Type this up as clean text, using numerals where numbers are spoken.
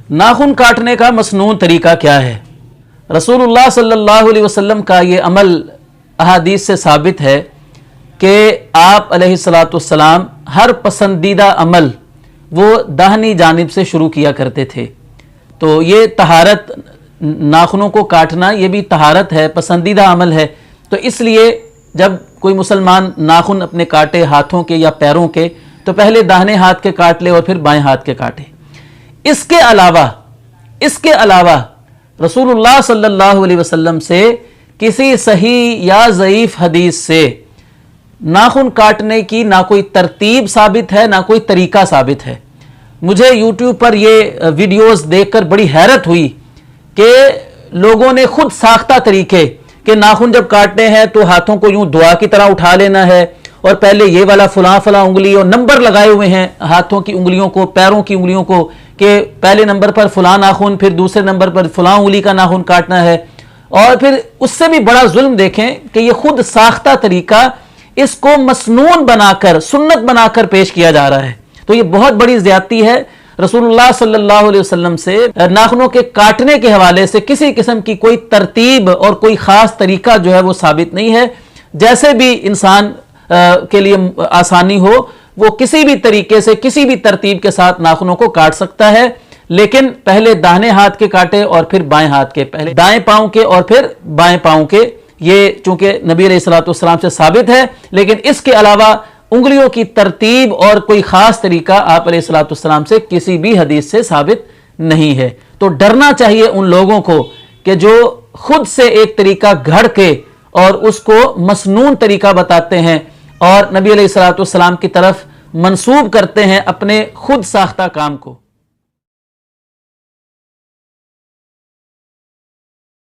नाखून काटने का मसनून तरीका क्या है? रसूलुल्लाह सल्लल्लाहु अलैहि वसल्लम का ये अमल अहादीस से साबित है कि आप अलैहिस्सलाम हर पसंदीदा अमल वो दाहिनी जानिब से शुरू किया करते थे। तो ये तहारत, नाखूनों को काटना ये भी तहारत है, पसंदीदा अमल है। तो इसलिए जब कोई मुसलमान नाखून अपने काटे हाथों के या पैरों के, तो पहले दाहिने हाथ के काट ले और फिर बाएं हाथ के काटे। इसके अलावा रसूलुल्लाह सल्लल्लाहु अलैहि वसल्लम से किसी सही या ज़ईफ हदीस से नाखून काटने की ना कोई तरतीब साबित है, ना कोई तरीका साबित है। मुझे YouTube पर ये वीडियोस देखकर बड़ी हैरत हुई कि लोगों ने खुद साख्ता तरीके कि नाखून जब काटने हैं तो हाथों को यूं दुआ की तरह उठा लेना है और पहले ये वाला फलां उंगली, और नंबर लगाए हुए हैं हाथों की उंगलियों को, पैरों की उंगलियों को, कि पहले नंबर पर फलां नाखून, फिर दूसरे नंबर पर फलां उंगली का नाखून काटना है। और फिर उससे भी बड़ा जुल्म देखें कि ये खुद साख्ता तरीका इसको मसनून बनाकर, सुन्नत बनाकर पेश किया जा रहा है। तो ये बहुत बड़ी ज्यादती है। रसूलुल्लाह सल्लल्लाहु अलैहि वसल्लम से नाखूनों के काटने के हवाले से किसी किस्म की कोई तरतीब और कोई खास तरीका जो है वो साबित नहीं है। जैसे भी इंसान के लिए आसानी हो, वो किसी भी तरीके से, किसी भी तरतीब के साथ नाखूनों को काट सकता है, लेकिन पहले दाहिने हाथ के काटे और फिर बाएं हाथ के, पहले दाएं पांव के और फिर बाएं पांव के। ये चूंकि नबी अलैहिस्सलाम से साबित है, लेकिन इसके अलावा उंगलियों की तरतीब और कोई खास तरीका आप अलैहिस्सलाम से किसी भी हदीस से साबित नहीं है। तो डरना चाहिए उन लोगों को कि जो खुद से एक तरीका घड़ के और उसको मसनून तरीका बताते हैं और नबी अलैहिस्सलाम की तरफ मंसूब करते हैं अपने खुद साख्ता काम को।